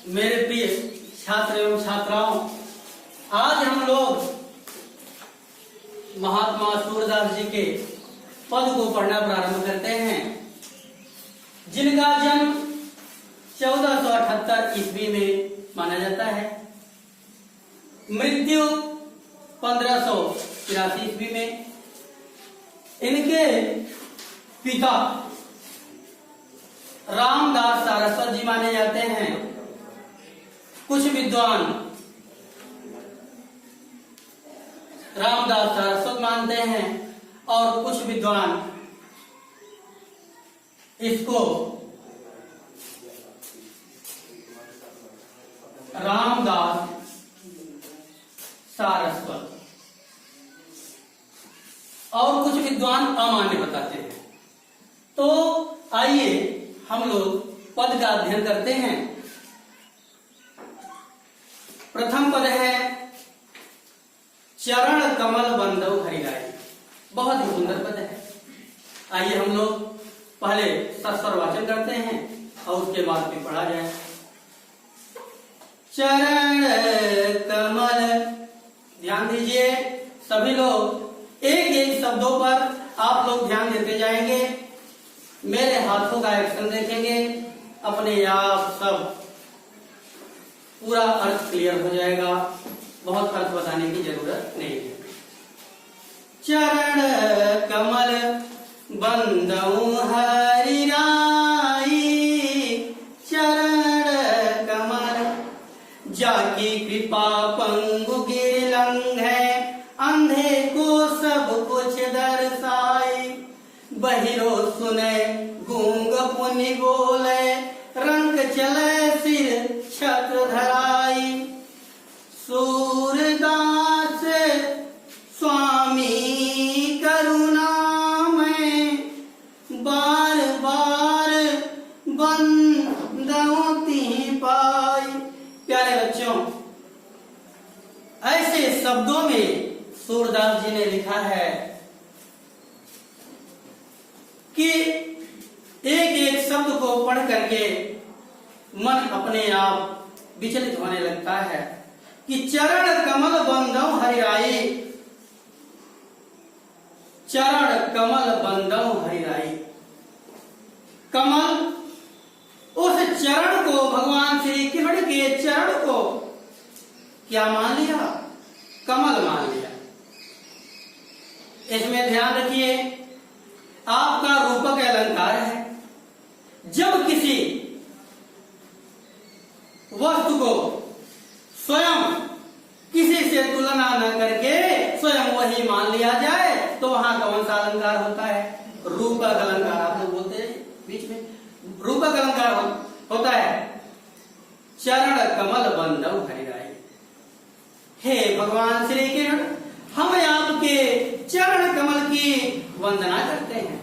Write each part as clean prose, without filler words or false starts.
मेरे प्रिय छात्र एवं छात्राओं, आज हम लोग महात्मा सूरदास जी के पद को पढ़ना प्रारंभ करते हैं, जिनका जन्म 1478 ईस्वी में माना जाता है, मृत्यु 1583 ईस्वी में। इनके पिता रामदास सारस्वत जी माने जाते हैं। कुछ विद्वान रामदास सारस्वत मानते हैं और कुछ विद्वान इसको रामदास सारस्वत और कुछ विद्वान अमान्य बताते हैं। तो आइए हम लोग पद का अध्ययन करते हैं। प्रथम पद है चरण कमल बंदौ हरिराई। बहुत ही सुंदर पद है। आइए हम लोग पहले सस्वर वाचन करते हैं और उसके बाद फिर पढ़ा जाए। चरण कमल, ध्यान दीजिए सभी लोग, एक एक शब्दों पर आप लोग ध्यान देते जाएंगे। मेरे हाथों का एक्शन देखेंगे, अपने आप सब पूरा अर्थ क्लियर हो जाएगा। बहुत अर्थ बताने की जरूरत नहीं है। चरण कमल बंदौ हरिराई, चरण कमल जाकी कृपा पंगु गिरलंग है, अंधे को सब कुछ दर्शाई, बहिरो सुने गूंग पुनि बोले, रंग चले सिर छत्र धराई, सूरदास स्वामी करुणा में बार बार बंदौ तिहि पाई। प्यारे बच्चों, ऐसे शब्दों में सूरदास जी ने लिखा है कि एक एक शब्द को पढ़ करके मन अपने आप विचलित होने लगता है कि चरण कमल बंदौ हरिराई, चरण कमल बंदौ हरिराई। कमल, उस चरण को, भगवान श्री कृष्ण के चरण को क्या मान लिया? कमल मान लिया। इसमें ध्यान रखिए, आपका रूपक अलंकार है। जब किसी वस्तु को स्वयं किसी से तुलना न करके स्वयं वही मान लिया जाए तो वहां कौन सा अलंकार होता है? रूपक अलंकार। आप लोग बोलते हैं बीच में, रूपक अलंकार होता है। चरण कमल बंदौ हरिराई। हे भगवान श्री कृष्ण, हम आपके चरण कमल की वंदना करते हैं।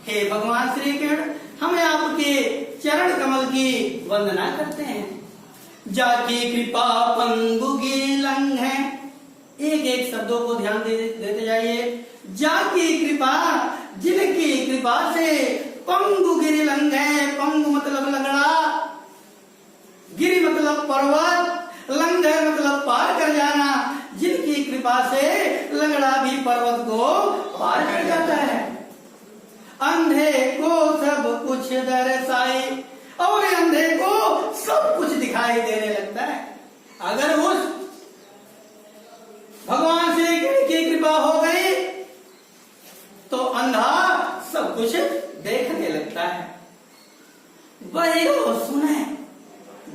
हे भगवान श्री कृष्ण, हम आपके चरण कमल की वंदना करते हैं। जाकी कृपा पंगु गिरलंग है। एक एक शब्दों को ध्यान देते जाइए। जाकी कृपा, जिनकी कृपा से पंगु गिरलंग है। पंगु मतलब लंगड़ा, गिरि मतलब पर्वत, लंग है मतलब पार कर जाना। जिनकी कृपा से लंगड़ा भी पर्वत को पार कर जाता है। अंधे को सब कुछ दर्शाई, और अंधे को सब कुछ दिखाई देने लगता है। अगर उस भगवान श्री कृष्ण की कृपा हो गई तो अंधा सब कुछ देखने लगता है। बहिरो सुने,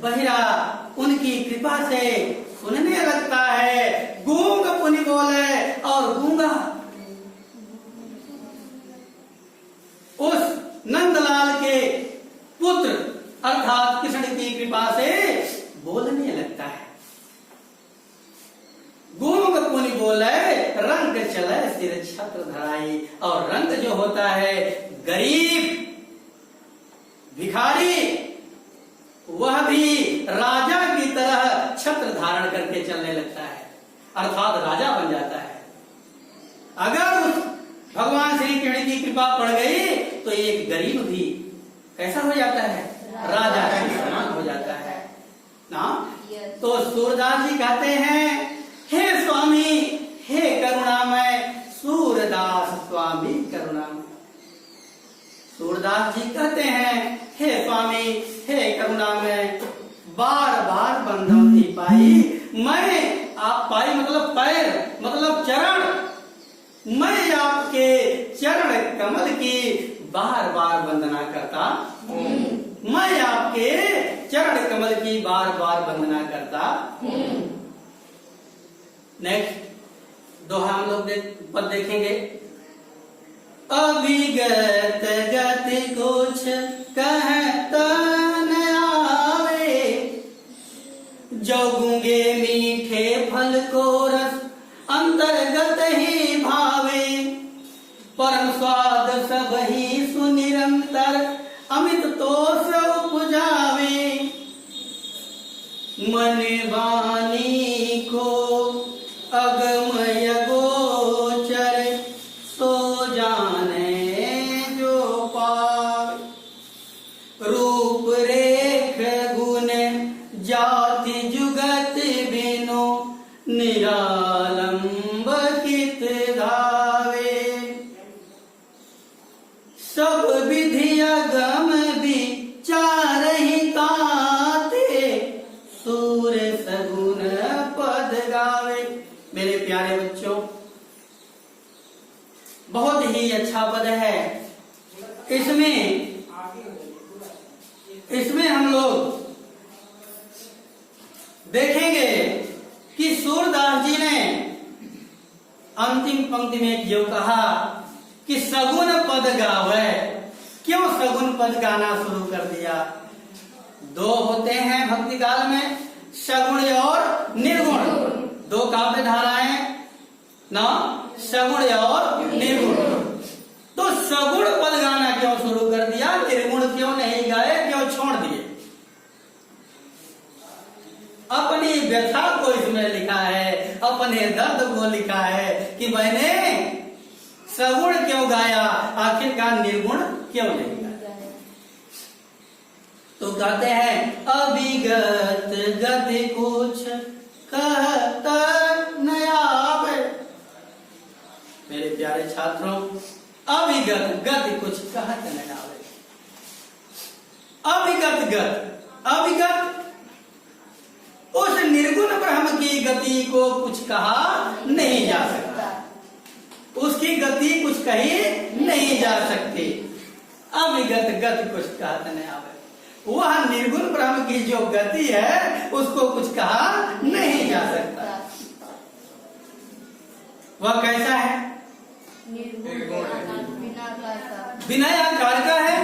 बहिरा उनकी कृपा से सुनने लगता है। गूंग पुनि बोले, और गूंगा उस नंदलाल के पुत्र अर्थात कृष्ण की कृपा से बोलने लगता है। गूंग पुनि बोले, रंग चले सिर छत्र धराई। और रंग जो होता है गरीब भिखारी, वह भी राजा की तरह छत्र धारण करके चलने लगता है, अर्थात राजा बन जाता है। अगर उस भगवान श्री कृष्ण की कृपा पड़ गई तो एक गरीब भी कैसा हो जाता है? राजा के समान हो जाता है। सूरदास जी कहते हैं, हे स्वामी हे करुणामय, सूरदास स्वामी करुणामय। सूरदास जी कहते हैं, हे स्वामी हे करुणामय, बार बार बंधन थी पाई मैं, आप पाई मतलब पैर मतलब चरण, मैं आपके चरण कमल की बार बार वंदना करता हूँ। मैं आपके चरण कमल की बार बार वंदना करता हूँ। नेक्स्ट दोहा हम लोग पद देखेंगे। अभिगत गति कुछ कहता न आवे, जो गूंगे मीठे फल को रस अंतर्गत ही भावे, परम स्वाद सब ही सुनिरंतर अमित तोष उपजावे, मन वाणी को अगमय गोचर सो जाने जो पावे, रूप रेख गुण जाति जुगत बिनु निरालंब कित धावे, सब विधि अगम विचार ही ताते, सूर सगुन पद गावे। मेरे प्यारे बच्चों, बहुत ही अच्छा पद है। इसमें हम लोग देखेंगे कि सूरदास जी ने अंतिम पंक्ति में जो कहा कि सगुन पद गावे, क्यों सगुन पद गाना शुरू कर दिया? दो होते हैं भक्ति काल में, सगुण और निर्गुण, दो काव्य धाराएं ना, सगुण और निर्गुण। तो सगुण पद गाना क्यों शुरू कर दिया, निर्गुण क्यों नहीं गाए, क्यों छोड़ दिए? अपनी व्यथा को इसमें लिखा है, अपने दर्द को लिखा है कि मैंने सगुण क्यों गाया, आखिरकार निर्गुण क्यों नहीं गाया। तो कहते हैं अभिगत गति कुछ कहता न आवे। मेरे प्यारे छात्रों, अभिगत गति कुछ कहत न आवे। अभिगत उस निर्गुण ब्रह्म की गति को कुछ कहा नहीं जा सकता, उसकी गति कुछ कही नहीं जा सकती। अविगत गति कुछ कहत नहीं आवे, वह निर्गुण ब्रह्म की जो गति है उसको कुछ कहा नहीं जा सकता। वह कैसा है? बिना आकार का है।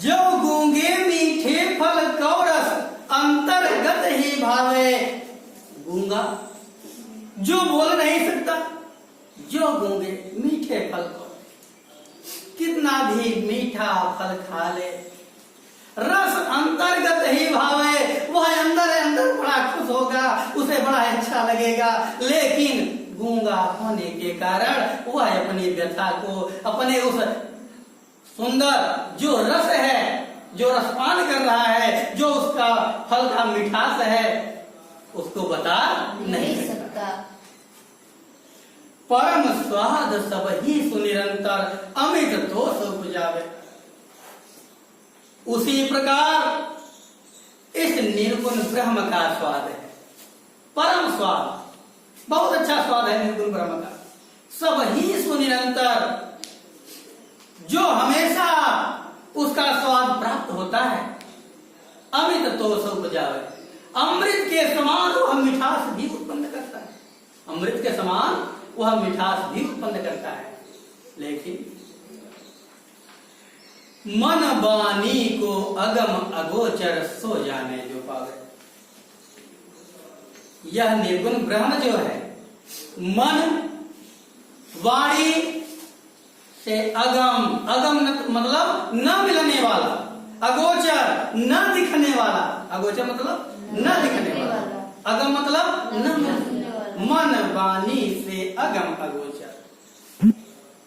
जो गूंगे मीठे फल को रस अंतर्गत ही भावे। गूंगा जो बोल नहीं सकता, जो गूंगे मीठे फल को, कितना भी मीठा फल खा ले, रस अंतर्गत ही भावे, वह अंदर अंदर बड़ा खुश होगा, उसे बड़ा अच्छा लगेगा। लेकिन गूंगा होने के कारण वह अपनी व्यथा को, अपने उस सुंदर जो रस है, जो रसपान कर रहा है, जो उसका फल का मिठास है, उसको बता नहीं सकता। परम स्वाद सब ही सुनिरंतर अमित दोष उपजावे। उसी प्रकार इस निर्गुण ब्रह्म का स्वाद है, परम स्वाद, बहुत अच्छा स्वाद है निर्गुण ब्रह्म का। सब ही सुनिरंतर, जो हमेशा उसका स्वाद प्राप्त होता है, अमित दोष उपजावे। अमृत के समान वह मिठास भी उत्पन्न करता है, अमृत के समान वह मिठास भी उत्पन्न करता है। लेकिन मन वाणी को अगम अगोचर सो जाने जो पावे। यह निर्गुण ब्रह्म जो है, मन वाणी से अगम, अगम मतलब न मिलने वाला, अगोचर न दिखने वाला, अगोचर मतलब न दिखने वाला, अगम मतलब न मिलने वाला, मन वाणी से अगम अगोचर।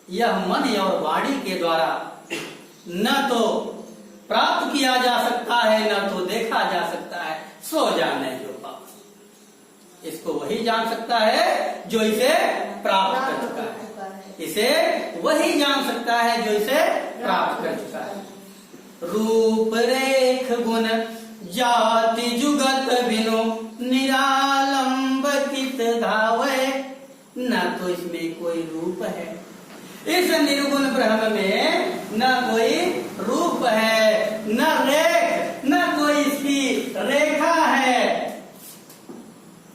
यह मन और वाणी के द्वारा न तो प्राप्त किया जा सकता है, न तो देखा जा सकता है, सो जाने जो पास। इसको वही जान सकता है जो इसे प्राप्त कर चुका है। इसे वही जान सकता है जो इसे प्राप्त कर चुका है। रूप रेख गुण जाति जुगत बिनु निरालंब कित धावे। न तो इसमें कोई रूप है, इस निर्गुण ब्रह्म में न कोई रूप है, न रेख, न कोई इसकी रेखा है।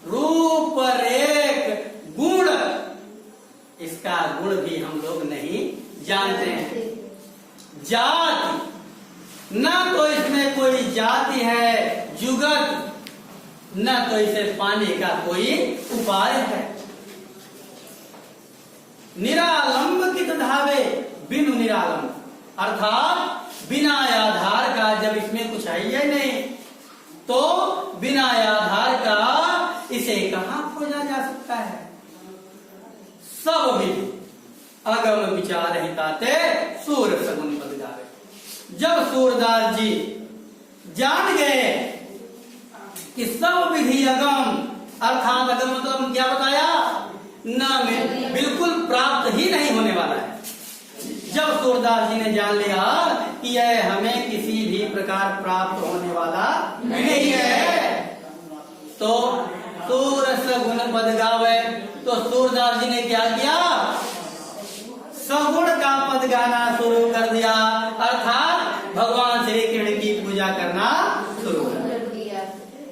रूप रेख गुण, इसका गुण भी हम लोग नहीं जानते हैं। जाति, न तो इसमें कोई जाति है, जुगत, न तो इसे पाने का कोई उपाय है। निरालंब कित धावे, बिनु निरालंब, अर्थात बिना आधार का, जब इसमें कुछ है ही नहीं तो बिना आधार का इसे कहां खोजा जा सकता है। सब भी अगम विचार हिताते सूर सगुन पद गावे। जब सूरदास जी जान गए कि सब विधि अगम, अर्थात अगम मतलब क्या बताया, न में बिल्कुल प्राप्त ही नहीं होने वाला है। जब सूरदास जी ने जान लिया कि यह हमें किसी भी प्रकार प्राप्त होने वाला नहीं है, तो सूर सगुन पद गावे। तो सूरदास जी ने क्या किया, सगुण का पद गाना शुरू कर दिया, अर्थात भगवान श्री कृष्ण की पूजा करना शुरू कर दिया।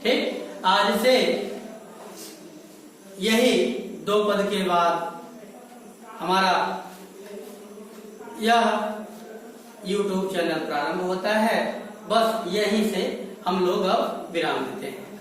ठीक, आज से यही 2 पद के बाद हमारा यह YouTube चैनल प्रारंभ होता है। बस यहीं से हम लोग अब विराम देते हैं।